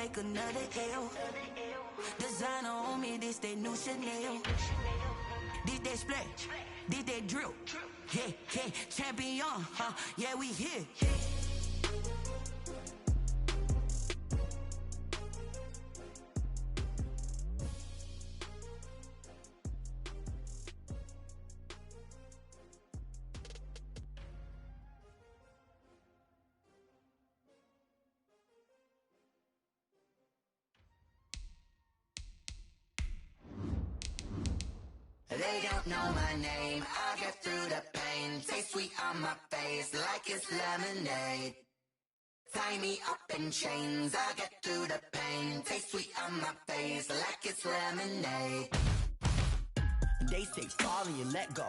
take another L. Designer on me, this they new Chanel. This they splash, this they drill. Yeah, yeah, champion, yeah, we here. They don't know my name, I get through the pain. Taste sweet on my face like it's lemonade. Tie me up in chains, I get through the pain. Taste sweet on my face like it's lemonade. They say fall and you let go,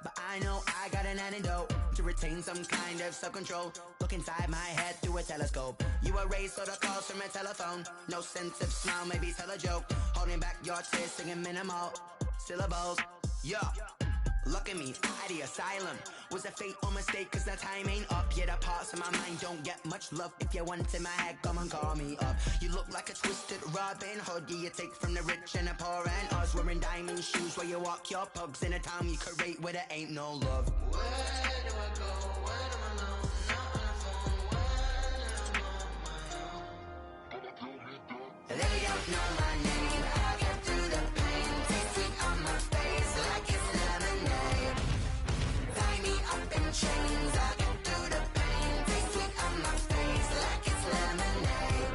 but I know I got an antidote to retain some kind of self-control. Look inside my head through a telescope. You erase all the calls from a telephone. No sense of smile, maybe tell a joke. Holding back your tears, singing minimal syllables. Yeah, look at me, out the asylum. Was a fate or mistake, cause the time ain't up. Yet the parts of my mind don't get much love. If you want in my head, come and call me up. You look like a twisted Robin Hood. Yeah, you take from the rich and the poor and us. Wearing diamond shoes where you walk your pugs in a town you create where there ain't no love. Where do I go? Where am I alone? Not on the phone. When I'm on my own. They don't know my name. I get through the pain. Taste sweet on my face like it's lemonade. Tie me up in chains. I get through the pain. Taste sweet on my face like it's lemonade.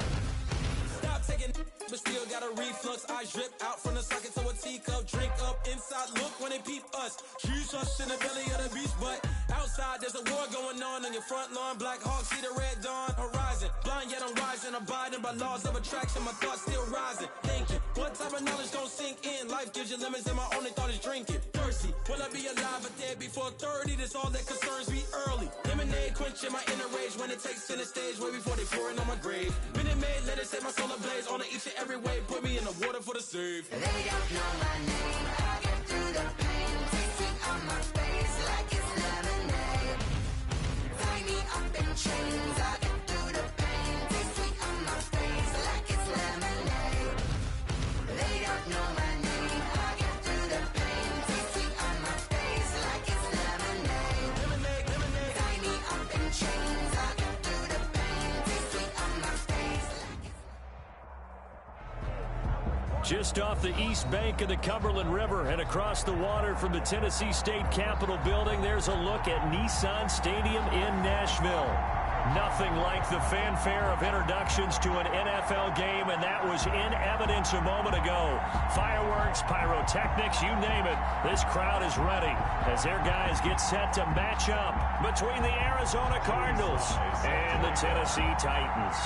Stop taking, but still got a reflux. Eyes drip out from the socket to a teacup. Drink up inside, look when they peep us. Choose us in the belly of the beast, but outside there's a war going on your front lawn. Black Hawk, see the red dawn horizon. Blind yet I'm rising, abiding by laws of attraction. My thoughts still rising, thinking what type of knowledge don't sink in. Life gives you lemons and my only thought is drinking. Thirsty, will I be alive or dead before 30? That's all that concerns me early. Lemonade quenching my inner rage when it takes center stage way before they pouring on my grave. Minute Maid, let it set my soul ablaze on each and every way. Put me in the water for the save. They don't know my name, I get through the pain. Taste sweet on my face like it's lemonade. Tie me up in chains, I get through the pain. Taste sweet on my face like it's lemonade. They don't know my name, I get through the pain. Taste sweet on my face like it's lemonade. Lemonade, lemonade. Tie me up in chains, I get through the pain. Taste sweet on my face like it's Just off the east bank of the Cumberland River and across the water from the Tennessee State Capitol building, there's a look at Nissan Stadium in Nashville. Nothing like the fanfare of introductions to an NFL game, and that was in evidence a moment ago. Fireworks, pyrotechnics, you name it. This crowd is ready as their guys get set to match up between the Arizona Cardinals and the Tennessee Titans.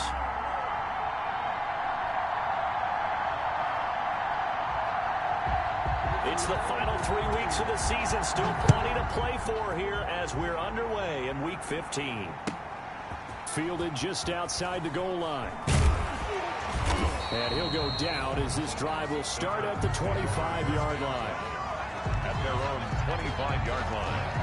It's the final 3 weeks of the season. Still plenty to play for here as we're underway in Week 15. Fielded just outside the goal line. And he'll go down as this drive will start at the 25-yard line. At their own 25-yard line.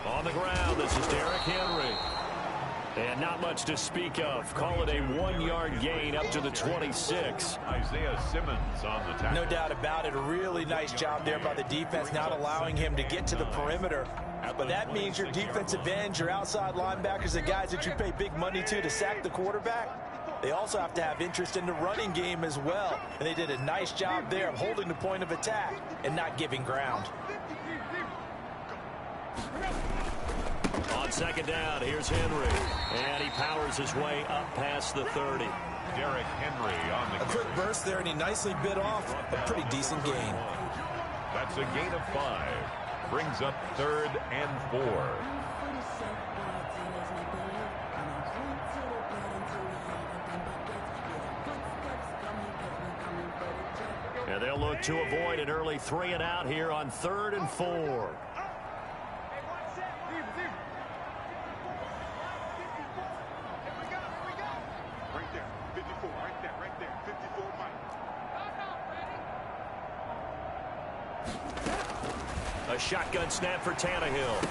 On the ground, this is Derrick Henry. And not much to speak of. Call it a 1-yard gain up to the 26. Isaiah Simmons on the tackle. No doubt about it. A really nice job there by the defense, not allowing him to get to the perimeter. But that means your defensive ends, your outside linebackers, the guys that you pay big money to sack the quarterback, they also have to have interest in the running game as well. And they did a nice job there of holding the point of attack and not giving ground. On second down, here's Henry. And he powers his way up past the 30. Derrick Henry on the A quick burst there, and he nicely bit off a pretty decent gain. That's a gain of 5. Brings up 3rd and 4. to avoid an early 3 and out here on 3rd and 4. A shotgun snap for Tannehill.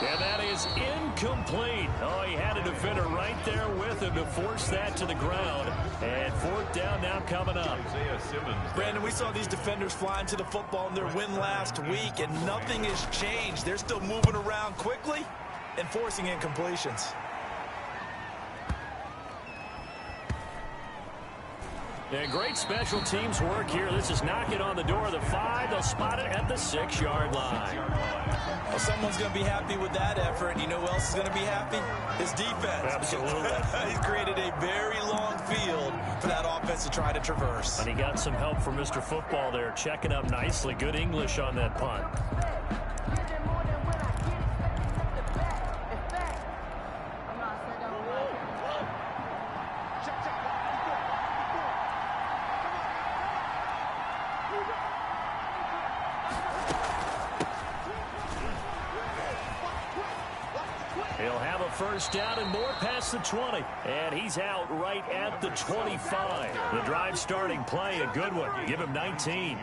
And that is incomplete. Oh, he had a defender right there with him to force that to the ground. And 4th down now coming up. Brandon, we saw these defenders flying to the football in their win last week, and nothing has changed. They're still moving around quickly and forcing incompletions. And great special teams work here. This is knocking on the door of the 5. They'll spot it at the 6-yard line. Well, someone's going to be happy with that effort, and you know who else is going to be happy? His defense. Absolutely. He's created a very long field for that offense to try to traverse. And he got some help from Mr. Football there, checking up nicely. Good English on that punt. He'll have a first down and more past the 20. And he's out right at the 25. The drive starting play, a good one. Give him 19.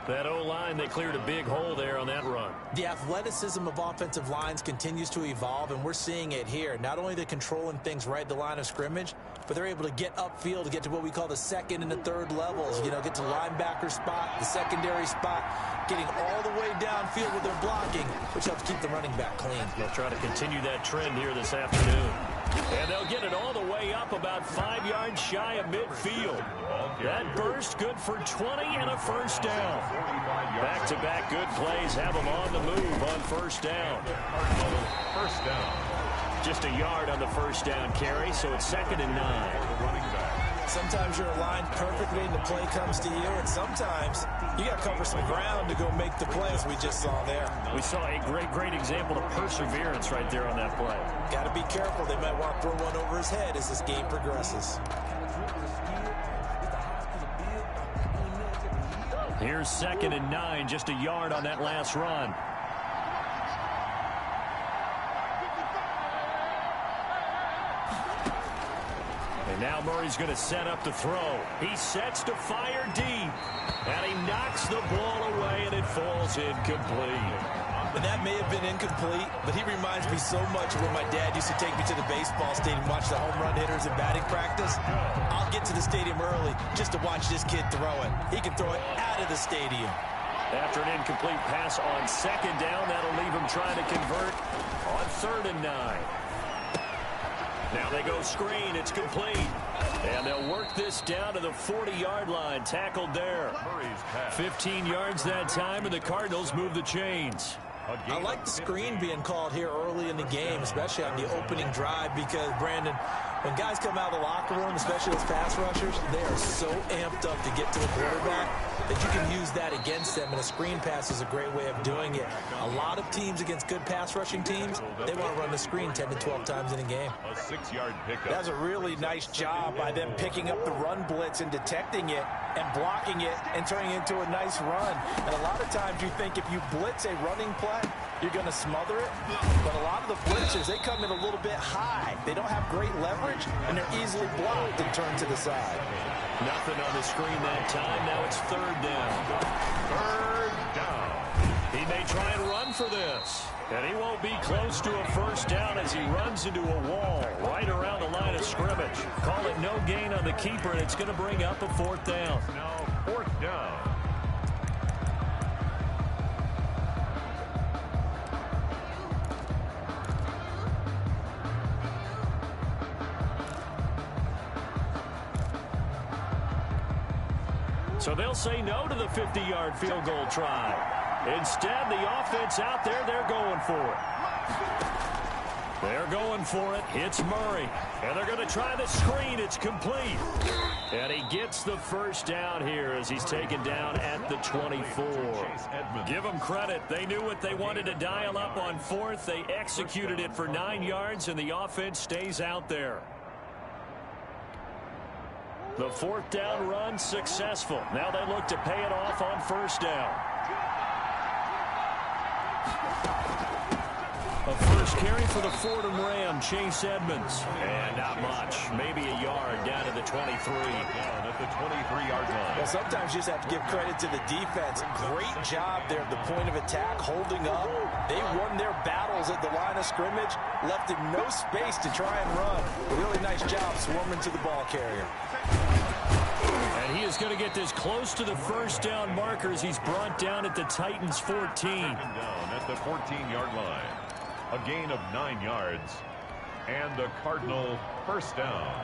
That O-line, they cleared a big hole there on that run. The athleticism of offensive lines continues to evolve, and we're seeing it here. Not only are they controlling things right at the line of scrimmage, but they're able to get upfield to get to what we call the 2nd and the 3rd levels. You know, get to linebacker spot, the secondary spot, getting all the way downfield with their blocking, which helps keep the running back clean. They'll try to continue that trend here this afternoon. And they'll get it all the way up about 5 yards shy of midfield. That burst good for 20 and a first down. Back-to-back good plays have them on the move on first down. First down. Just a yard on the first down carry, so it's 2nd and 9. Sometimes you're aligned perfectly and the play comes to you, and sometimes you got to cover some ground to go make the play, as we just saw there. We saw a great example of perseverance right there on that play. Got to be careful. They might want to throw one over his head as this game progresses. Here's 2nd and 9, just a yard on that last run. And now Murray's going to set up the throw. He sets to fire deep. And he knocks the ball away, and it falls incomplete. And that may have been incomplete, but he reminds me so much of when my dad used to take me to the baseball stadium, watch the home run hitters in batting practice. I'll get to the stadium early just to watch this kid throw it. He can throw it out of the stadium. After an incomplete pass on 2nd down, that'll leave him trying to convert on 3rd and 9. Now they go screen. It's complete. And they'll work this down to the 40-yard line. Tackled there. 15 yards that time, and the Cardinals move the chains. I like the screen being called here early in the game, especially on the opening drive, because, Brandon, when guys come out of the locker room, especially those pass rushers, they are so amped up to get to the quarterback that you can use that against them, and a screen pass is a great way of doing it. A lot of teams against good pass rushing teams, they want to run the screen 10 to 12 times in a game. A 6-yard pickup. That's a really nice job by them picking up the run blitz and detecting it and blocking it and turning it into a nice run. And a lot of times you think if you blitz a running play, you're going to smother it. But a lot of the blitzers, they come in a little bit high. They don't have great leverage, and they're easily blocked and turned to the side. Nothing on the screen that time. Now it's 3rd down. 3rd down. He may try and run for this. And he won't be close to a first down as he runs into a wall right around the line of scrimmage. Call it no gain on the keeper, and it's going to bring up a 4th down. Now 4th down. So they'll say no to the 50-yard field goal try. Instead, the offense out there, they're going for it. They're going for it. It's Murray. And they're going to try the screen. It's complete. And he gets the first down here as he's taken down at the 24. Give them credit. They knew what they wanted to dial up on 4th. They executed it for 9 yards, and the offense stays out there. The fourth down run successful. Now they look to pay it off on first down. A first carry for the Fordham Ram, Chase Edmonds. And not much. Maybe a yard down to the 23. Down at the 23-yard line. Well, sometimes you just have to give credit to the defense. Great job there at the point of attack, holding up. They won their battles at the line of scrimmage, left him no space to try and run. A really nice job swarming to the ball carrier. And he is going to get this close to the first down markers. He's brought down at the Titans' 14. Down at the 14-yard line. A gain of 9 yards. And the Cardinal first down.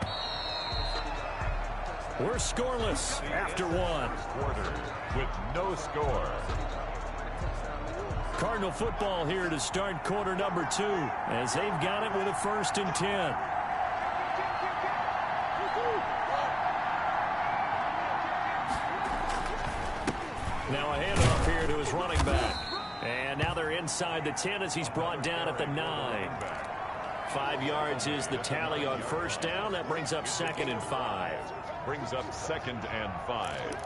We're scoreless after one. Quarter with no score. Cardinal football here to start quarter number 2 as they've got it with a 1st and 10. Now a handoff here to his running back. And now they're inside the 10 as he's brought down at the 9. 5 yards is the tally on first down. That brings up 2nd and 5. Brings up 2nd and 5.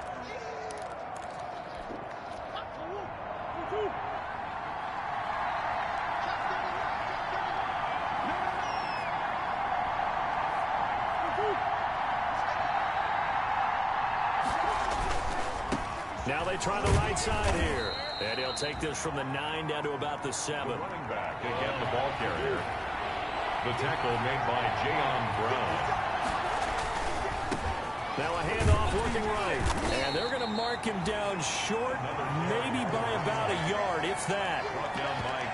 Now they try the right side here. And he'll take this from the 9 down to about the 7. Running back again, the ball carrier. The tackle made by Jayon Brown. Now a handoff working right. And they're going to mark him down short, maybe by about a yard, if that.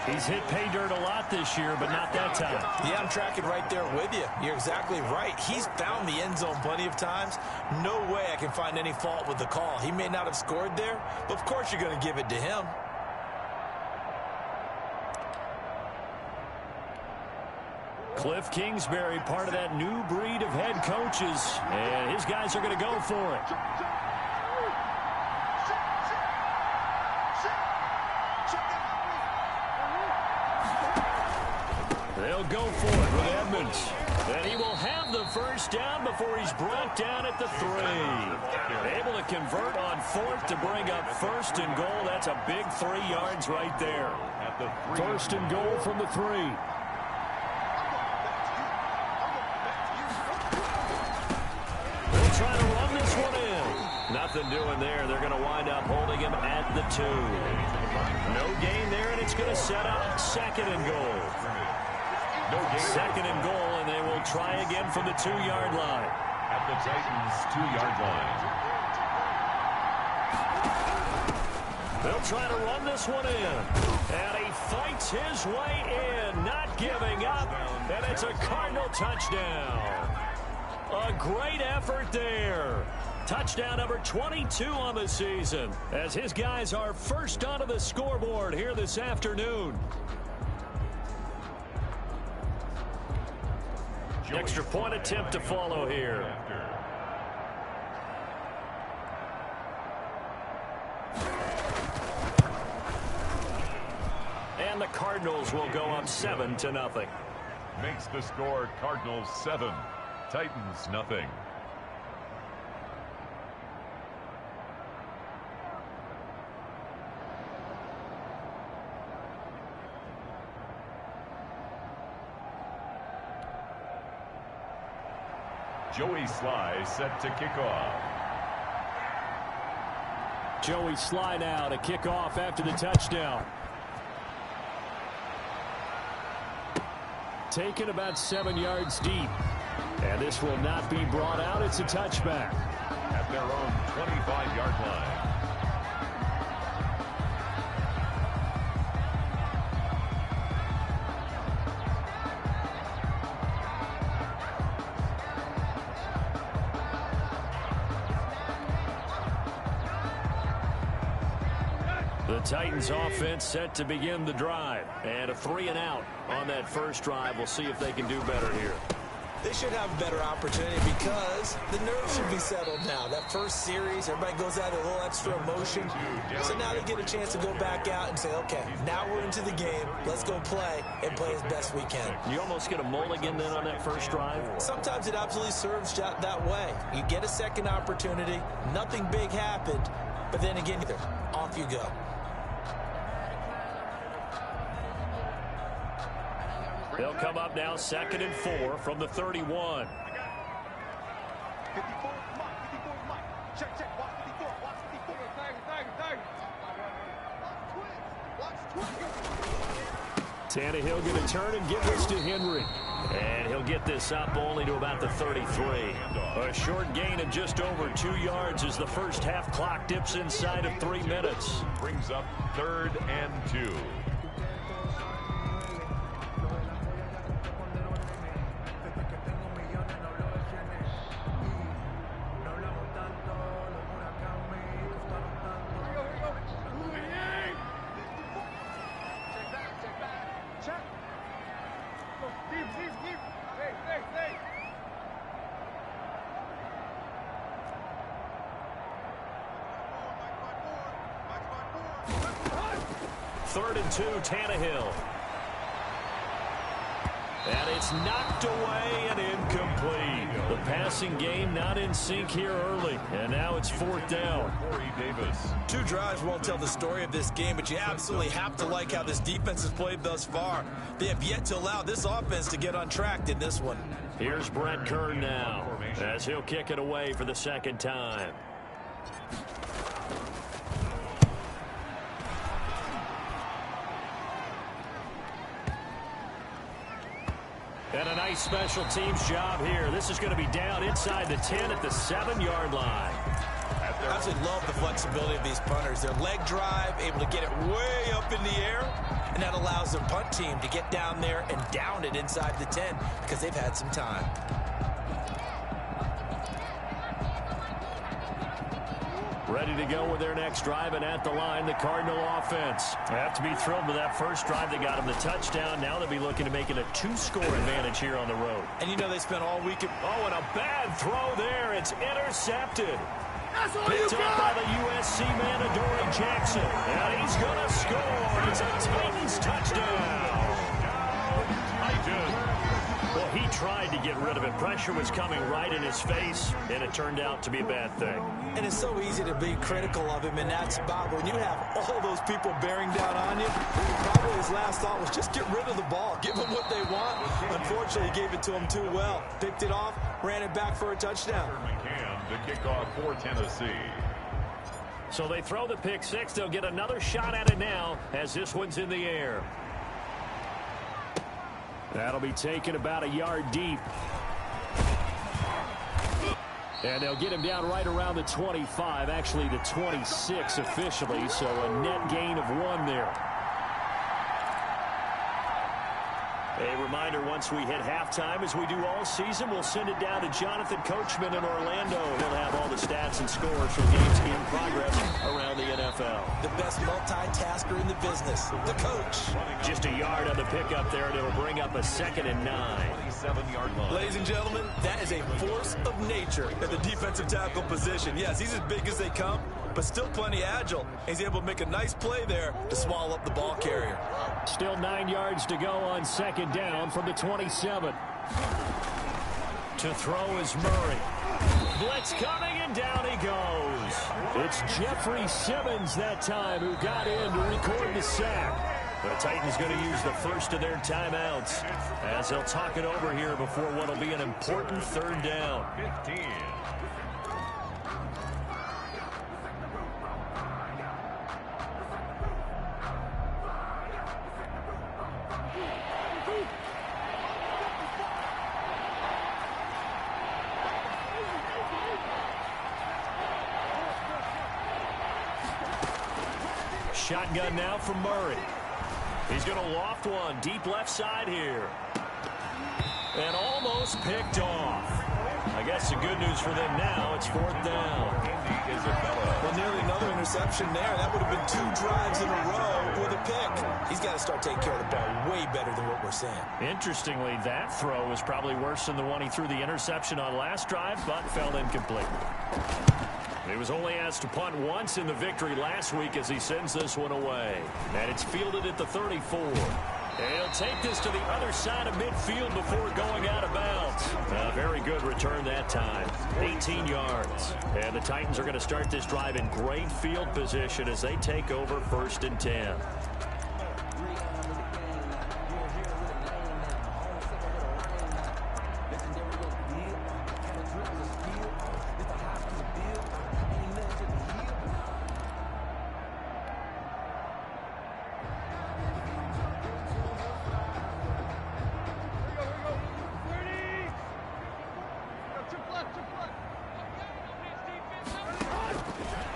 He's hit pay dirt a lot this year, but not that time. Yeah, I'm tracking right there with you. You're exactly right. He's found the end zone plenty of times. No way I can find any fault with the call. He may not have scored there, but of course you're going to give it to him. Cliff Kingsbury, part of that new breed of head coaches, and his guys are going to go for it. They'll go for it with Edmonds. And he will have the first down before he's brought down at the 3. Able to convert on 4th to bring up 1st and goal. That's a big 3 yards right there. At the 1st and goal from the 3. They'll try to run this one in. Nothing doing there. They're going to wind up holding him at the 2. No gain there, and it's going to set up 2nd and goal. No gain. 2nd and goal, and they will try again from the 2-yard line. At the Titans' 2-yard line. They'll try to run this one in. And he fights his way in, not giving up. And it's a Cardinal touchdown. A great effort there. Touchdown number 22 on the season, as his guys are first onto the scoreboard here this afternoon. Extra point attempt to follow here. And the Cardinals will go up 7-0. Makes the score Cardinals 7, Titans nothing. Joey Sly set to kick off. Joey Sly now to kick off after the touchdown. Taken about 7 yards deep. And this will not be brought out. It's a touchback. At their own 25-yard line. The Titans offense set to begin the drive. And a 3-and-out on that first drive. We'll see if they can do better here. They should have a better opportunity because the nerves should be settled now. That first series, everybody goes out with a little extra emotion. So now they get a chance to go back out and say, okay, now we're into the game. Let's go play and play as best we can. You almost get a mulligan then on that first drive? Sometimes it absolutely serves that way. You get a second opportunity. Nothing big happened. But then again, off you go. They'll come up now 2nd and 4 from the 31. Tannehill going to turn and give this to Henry. And he'll get this up only to about the 33. A short gain of just over 2 yards as the first half clock dips inside of 3 minutes. Brings up 3rd and 2. Third and 2, Tannehill. And it's knocked away and incomplete. The passing game not in sync here early. And now it's 4th down. Corey Davis. 2 drives won't tell the story of this game, but you absolutely have to like how this defense has played thus far. They have yet to allow this offense to get on track in this one. Here's Brett Kern now as he'll kick it away for the second time. And a nice special teams job here. This is going to be down inside the 10 at the 7-yard line. I absolutely love the flexibility of these punters. Their leg drive, able to get it way up in the air, and that allows their punt team to get down there and down it inside the 10 because they've had some time. Ready to go with their next drive, and at the line, the Cardinal offense. They have to be thrilled with that first drive. They got him the touchdown. Now they'll be looking to make it a 2-score advantage here on the road. And you know they spent all week. Oh, and a bad throw there. It's intercepted. Picked up by the USC man, Adoree Jackson. And he's going to score. It's a Titans touchdown. Well, he tried to get rid of it. Pressure was coming right in his face, and it turned out to be a bad thing. And it's so easy to be critical of him in that spot. When you have all those people bearing down on you, probably his last thought was just get rid of the ball. Give them what they want. Unfortunately, he gave it to them too well. Picked it off, ran it back for a touchdown. To kick off for Tennessee. So they throw the pick six. They'll get another shot at it now as this one's in the air. That'll be taken about a yard deep. And they'll get him down right around the 25, actually the 26 officially, so a net gain of 1 there. A reminder, once we hit halftime, as we do all season, we'll send it down to Jonathan Coachman in Orlando. He'll have all the stats and scores from games in progress around the NFL. The best multitasker in the business, the coach. Just a yard on the pickup there, and it'll bring up a 2nd and 9. 27-yard line. Ladies and gentlemen, that is a force of nature at the defensive tackle position. Yes, he's as big as they come, but still plenty agile. He's able to make a nice play there to swallow up the ball carrier. Still 9 yards to go on 2nd down from the 27. To throw is Murray. Blitz coming, and down he goes. It's Jeffrey Simmons that time who got in to record the sack. The Titans going to use the first of their timeouts as they'll talk it over here before what will be an important 3rd down. 15. Shotgun now from Murray. He's going to loft one deep left side here. And almost picked off. I guess the good news for them now, it's 4th down. Well, nearly another interception there. That would have been 2 drives in a row with a pick. He's got to start taking care of the ball way better than what we're seeing. Interestingly, that throw was probably worse than the one he threw the interception on last drive, but fell incomplete. He was only asked to punt once in the victory last week as he sends this one away. And it's fielded at the 34. He'll take this to the other side of midfield before going out of bounds. A very good return that time. 18 yards. And the Titans are going to start this drive in great field position as they take over 1st and 10.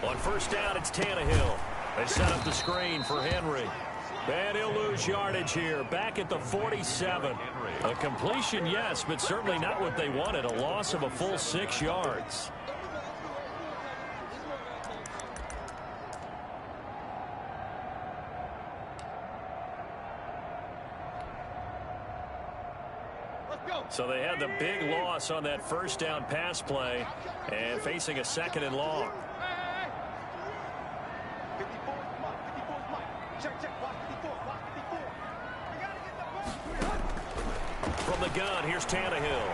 On 1st down, it's Tannehill. They set up the screen for Henry. And he'll lose yardage here. Back at the 47. A completion, yes, but certainly not what they wanted. A loss of a full 6 yards. So they had the big loss on that 1st down pass play and facing a 2nd and long. From the gun, here's Tannehill.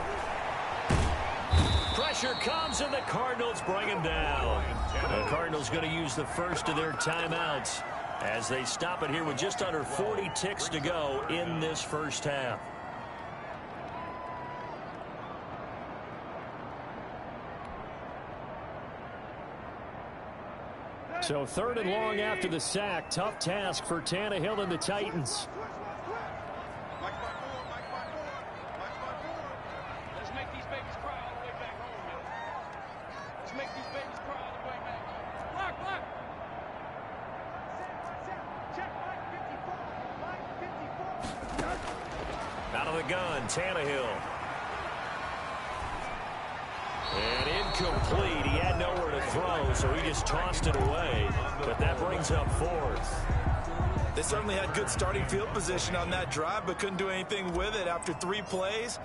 Pressure comes, and the Cardinals bring him down. The Cardinals going to use the first of their timeouts as they stop it here with just under 40 ticks to go in this 1st half. So 3rd and long after the sack. Tough task for Tannehill and the Titans. Let's make these babies cry all the way back home, man. Let's make these babies cry all the way back home. Block, block. Check Mike 54. Out of the gun, Tannehill. And incomplete. He had nowhere to throw, so he just tossed it away. But that brings up 4th. They certainly had good starting field position on that drive, but couldn't do anything with it after 3 plays.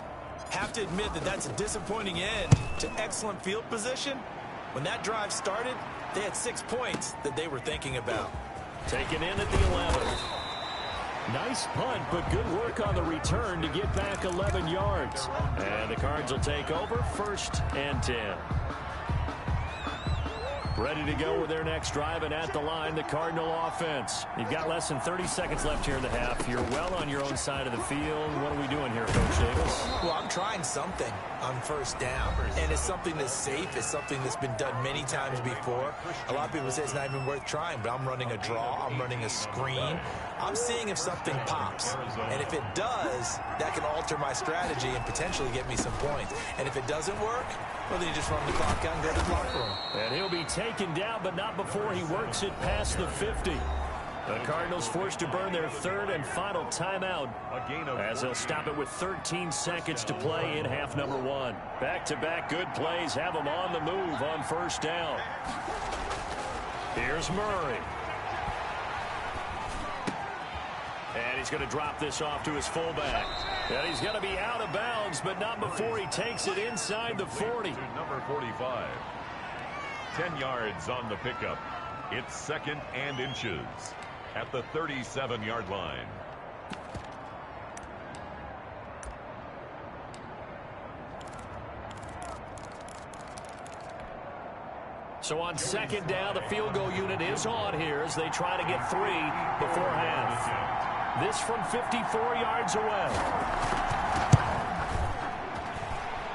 Have to admit that that's a disappointing end to excellent field position. When that drive started, they had 6 points that they were thinking about. Taken in at the 11. Nice punt, but good work on the return to get back 11 yards. And the Cards will take over 1st and 10. Ready to go with their next drive, and at the line, the Cardinal offense. You've got less than 30 seconds left here in the half. You're well on your own side of the field. What are we doing here, Coach Davis? Well, I'm trying something on 1st down, and it's something that's safe. It's something that's been done many times before. A lot of people say it's not even worth trying, but I'm running a draw. I'm running a screen. I'm seeing if something pops, and if it does, that can alter my strategy and potentially get me some points. And if it doesn't work, well, then you just run the clock out and go to the locker room. And he'll be taken down, but not before he works it past the 50. The Cardinals forced to burn their 3rd and final timeout as they'll stop it with 13 seconds to play in half number 1. Back-to-back good plays have them on the move on 1st down. Here's Murray. And he's going to drop this off to his fullback. And he's going to be out of bounds, but not before he takes it inside the 40. Number 45. 10 yards on the pickup. It's 2nd and inches at the 37-yard line. So on 2nd down, the field goal unit is on here as they try to get 3 before half. This from 54 yards away.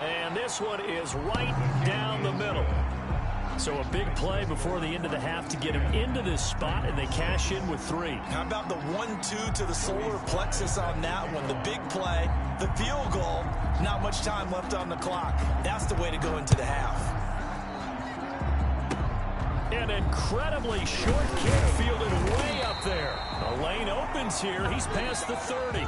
And this one is right down the middle. So a big play before the end of the half to get him into this spot, and they cash in with 3. How about the 1-2 to the solar plexus on that one? The big play, the field goal, not much time left on the clock. That's the way to go into the half. An incredibly short kick fielded way up there. A lane opens here. He's past the 30.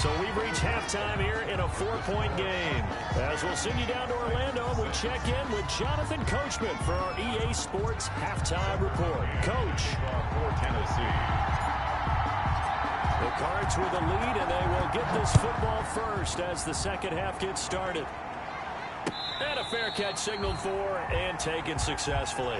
So we've reached halftime here in a 4-point game. As we'll send you down to Orlando, we check in with Jonathan Coachman for our EA Sports Halftime Report. Coach. For Tennessee. The Cards with a lead, and they will get this football first as the second half gets started. And a fair catch signaled for and taken successfully.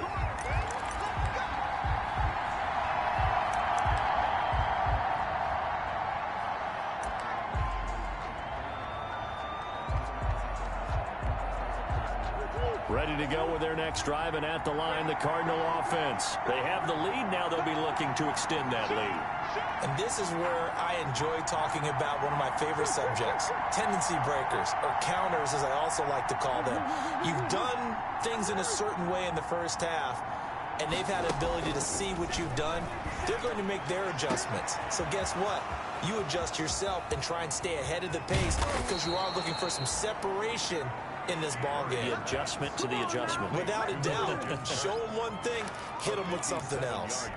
Ready to go with their next drive, and at the line, the Cardinal offense. They have the lead. Now they'll be looking to extend that lead. And this is where I enjoy talking about one of my favorite subjects, tendency breakers, or counters as I also like to call them. You've done things in a certain way in the first half, and they've had the ability to see what you've done. They're going to make their adjustments. So guess what? You adjust yourself and try and stay ahead of the pace because you are looking for some separation in this ball game. The adjustment to the adjustment. Without a doubt. Show them one thing, hit them with something else.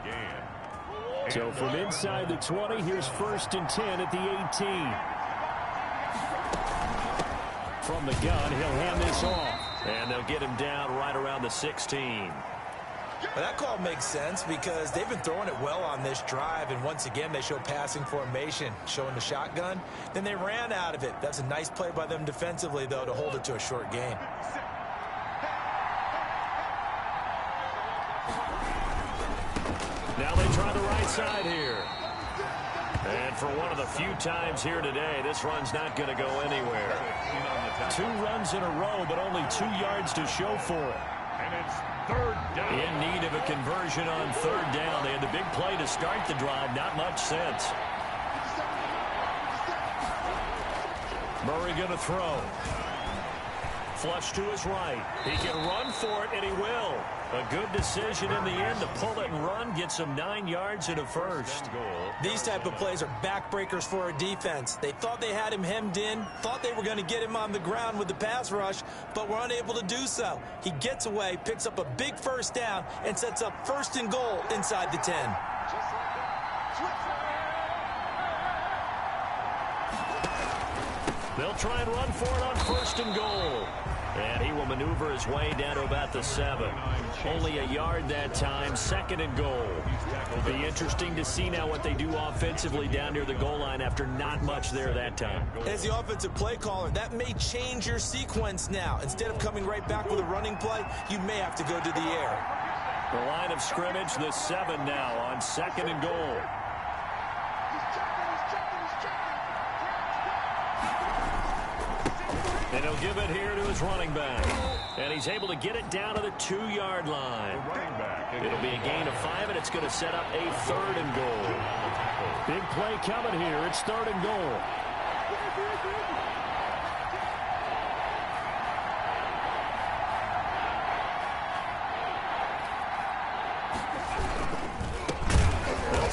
So from inside the 20, here's 1st and 10 at the 18. From the gun, he'll hand this off. And they'll get him down right around the 16. Well, that call makes sense because they've been throwing it well on this drive, and once again they show passing formation, showing the shotgun. Then they ran out of it. That's a nice play by them defensively, though, to hold it to a short gain. Now they try the right side here. And for one of the few times here today, this run's not going to go anywhere. 2 runs in a row, but only 2 yards to show for it. And it's 3rd down. In need of a conversion on 3rd down. They had the big play to start the drive. Not much sense. Murray going to throw. Flush to his right. He can run for it, and he will. A good decision in the end to pull it and run. Gets him 9 yards and a first. These type of plays are backbreakers for a defense. They thought they had him hemmed in, thought they were going to get him on the ground with the pass rush, but were unable to do so. He gets away, picks up a big 1st down, and sets up 1st and goal inside the 10. They'll try and run for it on 1st and goal. And he will maneuver his way down to about the 7. Only a yard that time, 2nd and goal. It'll be interesting to see now what they do offensively down near the goal line after not much there that time. As the offensive play caller, that may change your sequence now. Instead of coming right back with a running play, you may have to go to the air. The line of scrimmage, the 7 now on 2nd and goal. And he'll give it here to his running back. And he's able to get it down to the 2-yard line. It'll be a gain of 5, and it's going to set up a 3rd and goal. Big play coming here. It's 3rd and goal.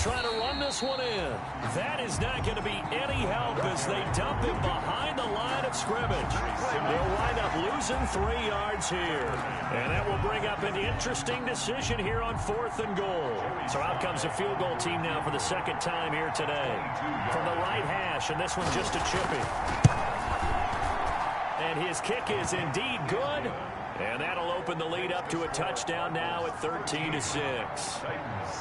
Trying to run this one in. That is not going to be any help as they dump him behind the line of scrimmage. They'll wind up losing 3 yards here. And that will bring up an interesting decision here on 4th and goal. So out comes a field goal team now for the 2nd time here today. From the right hash, and this one just a chippy. And his kick is indeed good. And that'll open the lead up to a touchdown now at 13-6.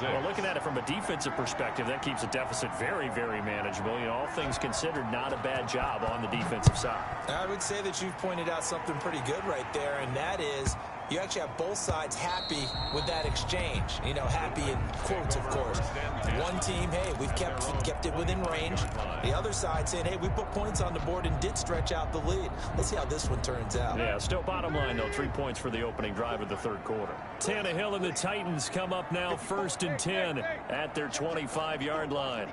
Well, looking at it from a defensive perspective, that keeps the deficit very, very manageable. You know, all things considered, not a bad job on the defensive side. I would say that you've pointed out something pretty good right there, and that is you actually have both sides happy with that exchange. You know, happy in quotes, of course. One team, hey, we've kept it within range. The other side saying, hey, we put points on the board and did stretch out the lead. Let's see how this one turns out. Yeah, still bottom line, though, 3 points for the opening drive of the 3rd quarter. Tannehill and the Titans come up now 1st and 10 at their 25-yard line.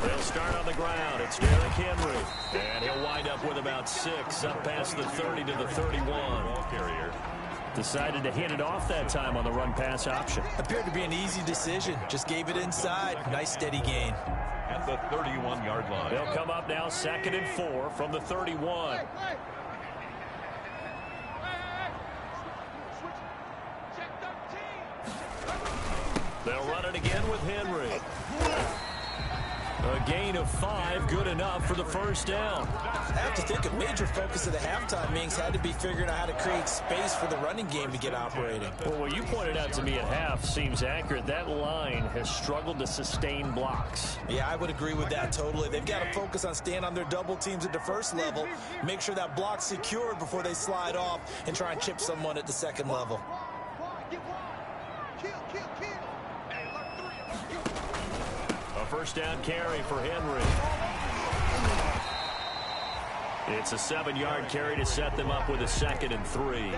They'll start on the ground. It's Derrick Henry. And he'll wind up with about 6 up past the 30 to the 31. Ball carrier. Decided to hand it off that time on the run-pass option. Appeared to be an easy decision. Just gave it inside. Nice steady gain. At the 31-yard line. They'll come up now 2nd and 4 from the 31. They'll run it again with Henry. A gain of 5, good enough for the first down. I have to think a major focus of the halftime meetings had to be figuring out how to create space for the running game to get operating. Well, what you pointed out to me at half seems accurate. That line has struggled to sustain blocks. Yeah, I would agree with that totally. They've got to focus on staying on their double teams at the first level, make sure that block's secured before they slide off and try and chip someone at the second level. A first down carry for Henry. It's a 7-yard carry to set them up with a 2nd and 3.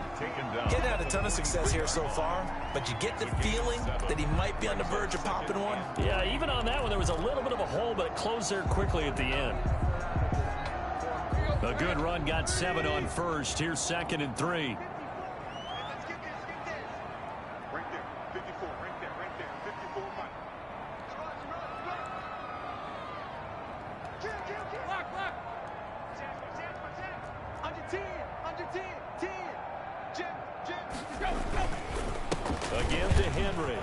Getting had a ton of success here so far, but you get the feeling that he might be on the verge of popping one. Yeah, even on that one, there was a little bit of a hole, but it closed there quickly at the end. A good run, got 7 on first. Here's 2nd and 3. Again to Henry.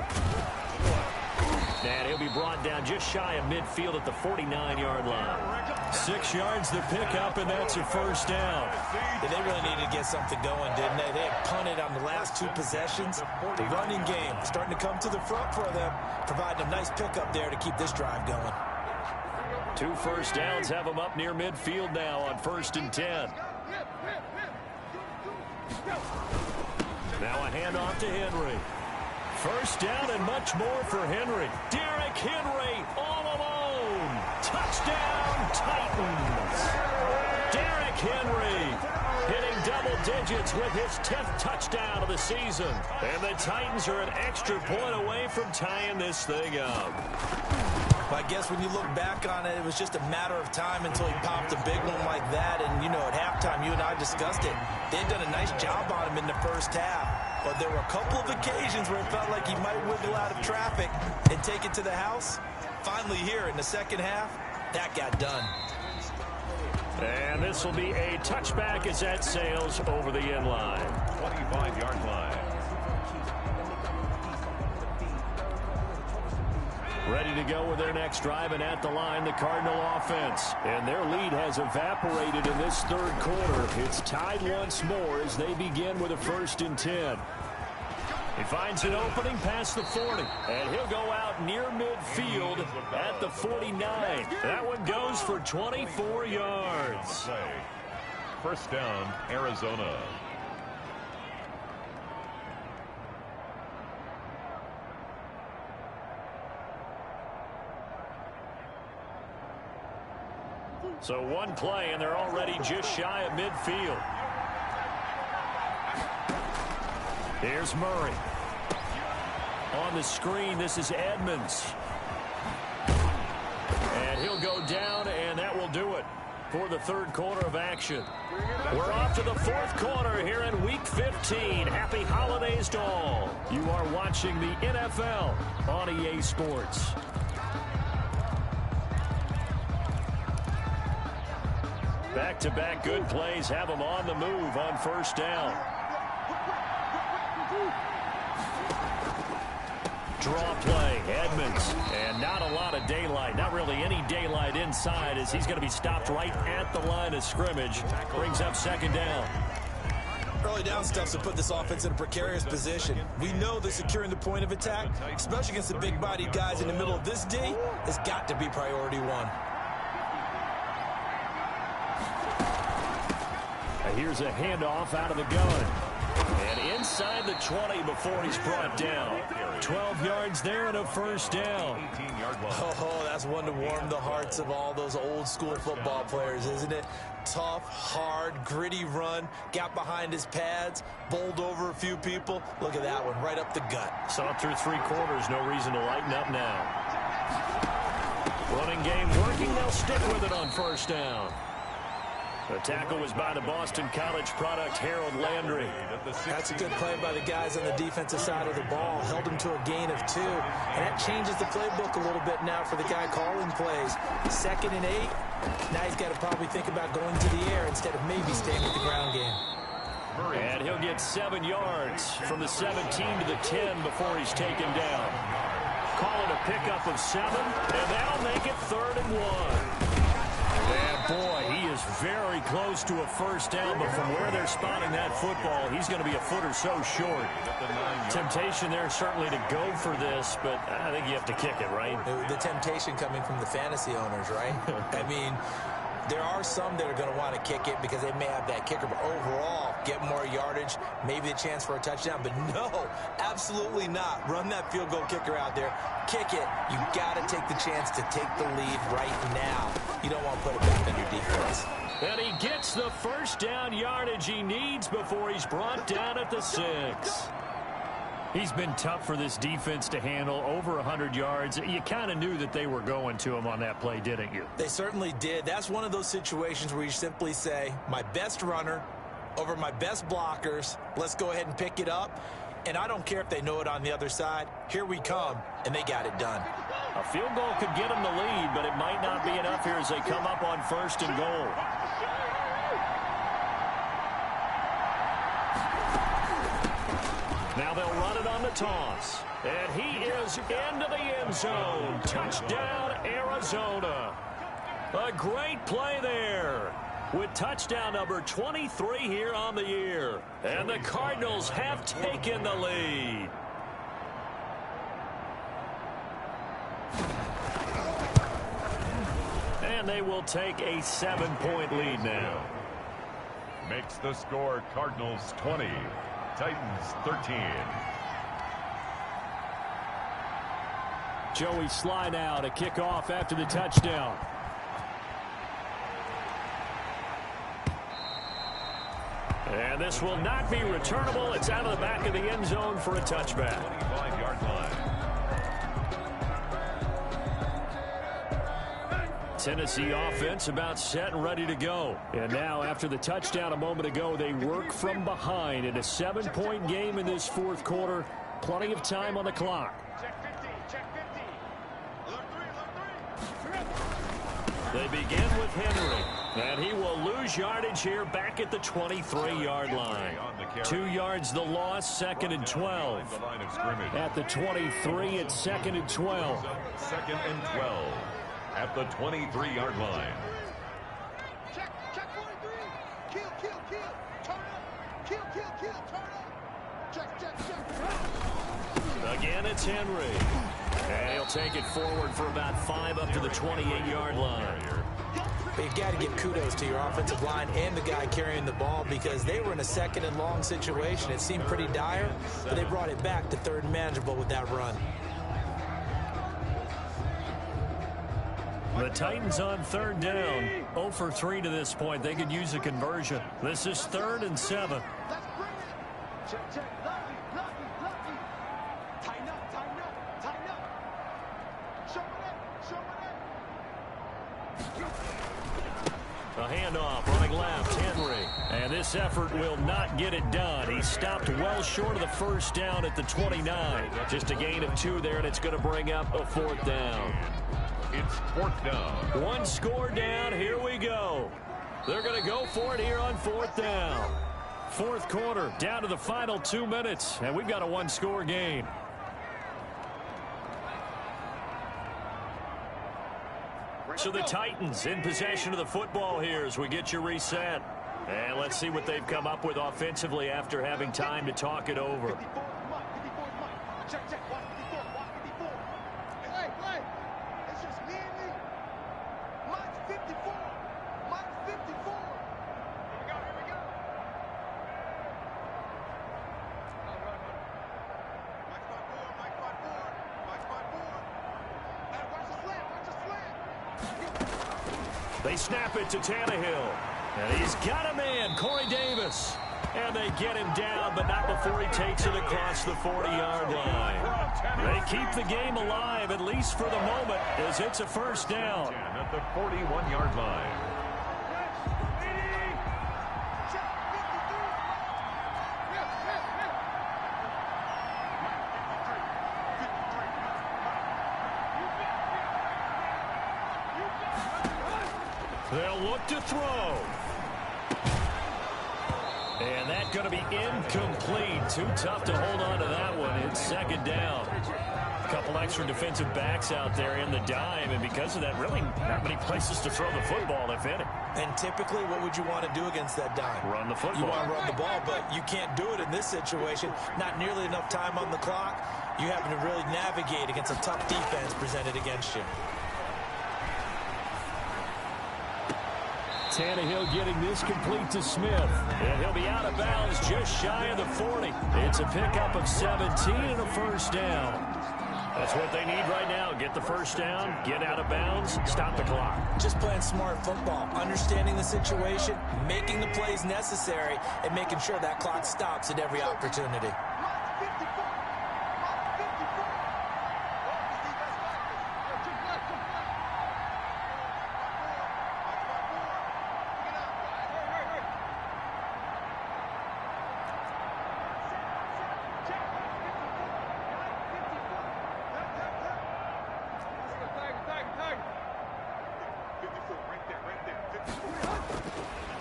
And he'll be brought down just shy of midfield at the 49-yard line. 6 yards the pickup, and that's a first down. Yeah, they really needed to get something going, didn't they? They had punted on the last 2 possessions. The running game starting to come to the front for them, providing a nice pickup there to keep this drive going. 2 first downs have them up near midfield now on 1st and 10. Now a handoff to Henry. First down and much more for Henry. Derrick Henry all alone. Touchdown, Titans. Derrick Henry hitting double digits with his 10th touchdown of the season. And the Titans are an extra point away from tying this thing up. I guess when you look back on it, it was just a matter of time until he popped a big one like that. And, you know, at halftime, you and I discussed it. They'd done a nice job on him in the first half. But there were a couple of occasions where it felt like he might wiggle out of traffic and take it to the house. Finally here in the second half, that got done. And this will be a touchback as that sails over the end line. 25-yard line. Ready to go with their next drive, and at the line, the Cardinal offense. And their lead has evaporated in this third quarter. It's tied once more as they begin with a 1st and 10. He finds an opening past the 40, and he'll go out near midfield at the 49. That one goes for 24 yards. First down, Arizona. So one play, and they're already just shy of midfield. Here's Murray. On the screen, this is Edmonds. And he'll go down, and that will do it for the third quarter of action. We're off to the 4th quarter here in Week 15. Happy holidays to all. You are watching the NFL on EA Sports. Back-to-back good plays have them on the move on first down. Draw play, Edmonds, and not a lot of daylight, not really any daylight inside as he's going to be stopped right at the line of scrimmage. Brings up 2nd down. Early down stuff to put this offense in a precarious position. We know that securing the point of attack, especially against the big-bodied guys in the middle of this D, has got to be priority 1. Here's a handoff out of the gun. And inside the 20 before he's brought down. 12 yards there and a first down. 18-yard line. Oh, that's one to warm the hearts of all those old-school football players, isn't it? Tough, hard, gritty run. Got behind his pads, bowled over a few people. Look at that one, right up the gut. Saw through 3 quarters, no reason to lighten up now. Running game working, they'll stick with it on first down. The tackle was by the Boston College product, Harold Landry. That's a good play by the guys on the defensive side of the ball. Held him to a gain of 2. And that changes the playbook a little bit now for the guy calling plays. 2nd and 8. Now he's got to probably think about going to the air instead of maybe staying with the ground game. And he'll get 7 yards from the 17 to the 10 before he's taken down. Call it a pickup of 7, and that'll make it 3rd and 1. And boy, he is very close to a first down, but from where they're spotting that football, he's going to be a foot or so short. Temptation there certainly to go for this, but I think you have to kick it, right? The temptation coming from the fantasy owners, right? I mean, there are some that are going to want to kick it because they may have that kicker, but overall, get more yardage, maybe a chance for a touchdown. But no, absolutely not. Run that field goal kicker out there. Kick it. You got to take the chance to take the lead right now. You don't want to put it back on your defense. And he gets the first down yardage he needs before he's brought down at the 6. He's been tough for this defense to handle, over 100 yards. You kind of knew that they were going to him on that play, didn't you? They certainly did. That's one of those situations where you simply say, my best runner over my best blockers, let's go ahead and pick it up. And I don't care if they know it on the other side. Here we come, and they got it done. A field goal could get them the lead, but it might not be enough here as they come up on 1st and goal. Now they'll run it on the toss. And he is into the end zone. Touchdown, Arizona. A great play there with touchdown number 23 here on the year. And the Cardinals have taken the lead. And they will take a 7-point lead now. Makes the score Cardinals 20. Titans 13. Joey Sly now to kick off after the touchdown. And this will not be returnable. It's out of the back of the end zone for a touchback. 25-yard line. Tennessee offense about set and ready to go. And now after the touchdown a moment ago, they work from behind in a 7-point game in this 4th quarter. Plenty of time on the clock. They begin with Henry, and he will lose yardage here back at the 23-yard line. 2 yards the loss, 2nd and 12. At the 23, it's 2nd and 12. 2nd and 12 at the 23-yard line. Check 43. Kill. Turn up. Kill. Turn up. Check. Again, it's Henry. And he'll take it forward for about 5 up to the 28-yard line. But you've got to give kudos to your offensive line and the guy carrying the ball because they were in a 2nd and long situation. It seemed pretty dire, but they brought it back to 3rd and manageable with that run. The Titans on 3rd down. 0 for 3 to this point. They could use a conversion. This is 3rd and 7. Let's bring it. Check. Lucky. Tighten up. Show it. A handoff, running left, Henry. And this effort will not get it done. He stopped well short of the first down at the 29. Just a gain of 2 there, and it's going to bring up a 4th down. It's 4th down. 1 score down. Here we go. They're going to go for it here on 4th down. 4th quarter, down to the final 2 minutes, and we've got a 1-score game. So the Titans in possession of the football here as we get you reset. And let's see what they've come up with offensively after having time to talk it over. 54 Check. Watch 54. Hey. It's just me and me. Mine's 54. Here we go. Mike 5-4. Hey, watch the slant. They snap it to Tannehill. And he's got a man, Corey Davis. And they get him down, but not before he takes it across the 40-yard line. They keep the game alive, at least for the moment, as it's a first down. At the 41-yard line. They'll look to throw. And that's going to be incomplete. Too tough to hold on to that one. It's second down. A couple extra defensive backs out there in the dime, and because of that, really not many places to throw the football, if any. And typically, what would you want to do against that dime? Run the football. You want to run the ball, but you can't do it in this situation. Not nearly enough time on the clock. You having to really navigate against a tough defense presented against you. Tannehill getting this complete to Smith. And he'll be out of bounds just shy of the 40. It's a pickup of 17 and a first down. That's what they need right now. Get the first down, get out of bounds, stop the clock. Just playing smart football, understanding the situation, making the plays necessary, and making sure that clock stops at every opportunity.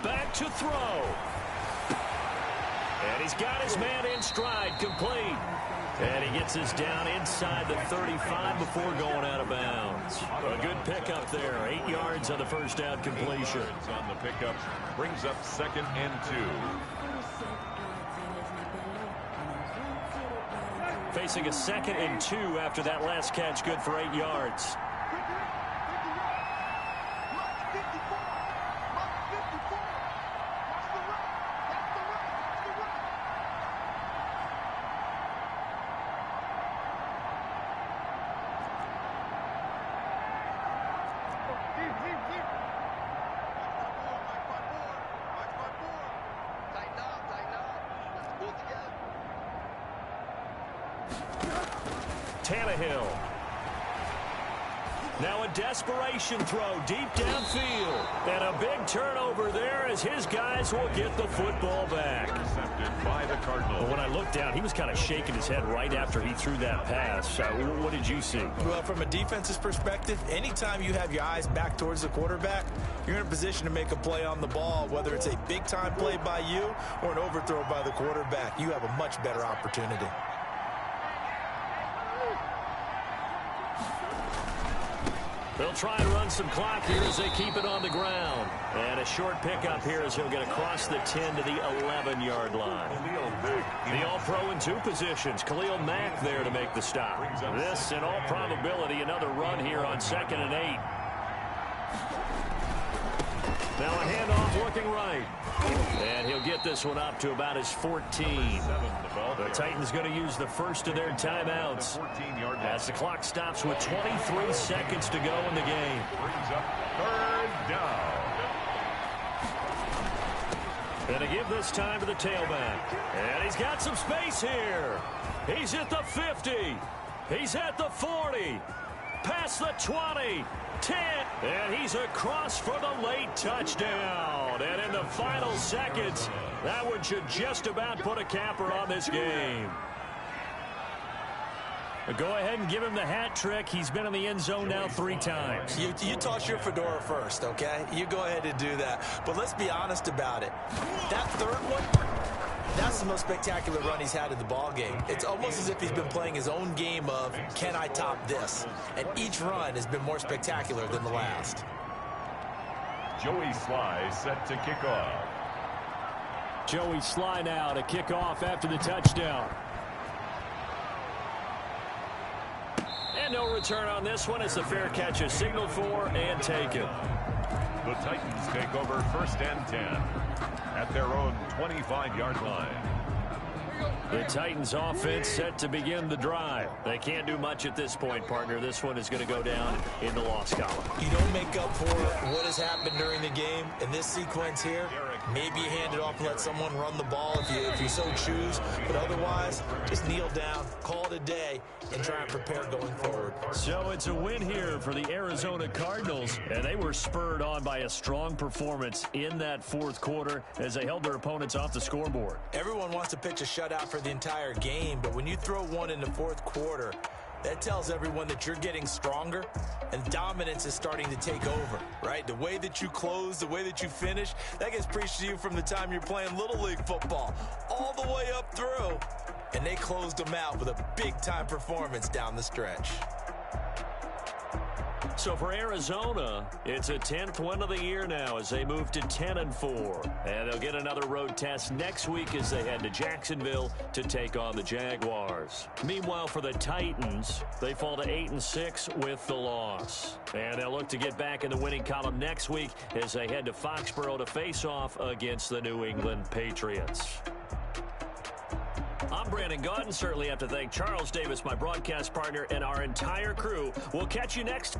Back to throw. And he's got his man in stride, complete. And he gets this down inside the 35 before going out of bounds. A good pickup there. 8 yards on the first down completion. On the pickup brings up 2nd and 2. Facing a 2nd and 2 after that last catch, good for 8 yards. Tannehill. Now a desperation throw deep downfield. And a big turnover there as his guys will get the football back. Intercepted by the Cardinals. But when I looked down, he was kind of shaking his head right after he threw that pass. What did you see? Well, from a defense's perspective, anytime you have your eyes back towards the quarterback, you're in a position to make a play on the ball, whether it's a big-time play by you or an overthrow by the quarterback. You have a much better opportunity. They'll try and run some clock here as they keep it on the ground. And a short pickup here as he'll get across the 10 to the 11-yard line. The All-Pro in 2 positions. Khalil Mack there to make the stop. This, in all probability, another run here on 2nd and 8. Now a handoff looking right. And he'll get this one up to about his 14. The Titans going to use the first of their timeouts as the clock stops with 23 seconds to go in the game. Brings up 3rd down. And to give this time to the tailback. And he's got some space here. He's at the 50. He's at the 40. Past the 20. 10. And he's across for the late touchdown. And in the final seconds, that one should just about put a capper on this game. But go ahead and give him the hat trick. He's been in the end zone now 3 times. You toss your fedora first, okay? You go ahead and do that. But let's be honest about it. That third one, that's the most spectacular run he's had in the ball game. It's almost as if he's been playing his own game of, can I top this? And each run has been more spectacular than the last. Joey Sly set to kick off. Joey Sly now to kick off after the touchdown. And no return on this one as the fair catch is signaled for and taken. The Titans take over 1st and 10 at their own 25-yard line. The Titans offense set to begin the drive. They can't do much at this point, partner. This one is going to go down in the loss column. You don't make up for what has happened during the game. In this sequence here, maybe you hand it off and let someone run the ball if you so choose. But otherwise, just kneel down, call it a day, and try and prepare going forward. So it's a win here for the Arizona Cardinals, and they were spurred on by a strong performance in that 4th quarter as they held their opponents off the scoreboard. Everyone wants to pitch a shutout for the entire game, but when you throw one in the 4th quarter, That tells everyone that you're getting stronger and dominance is starting to take over, right? The way that you close, the way that you finish, that gets preached to you from the time you're playing Little League football all the way up through. And they closed them out with a big-time performance down the stretch. So for Arizona, it's a 10th win of the year now as they move to 10-4. And they'll get another road test next week as they head to Jacksonville to take on the Jaguars. Meanwhile, for the Titans, they fall to 8-6 with the loss. And they'll look to get back in the winning column next week as they head to Foxborough to face off against the New England Patriots. I'm Brandon Gaudin. Certainly have to thank Charles Davis, my broadcast partner, and our entire crew. We'll catch you next.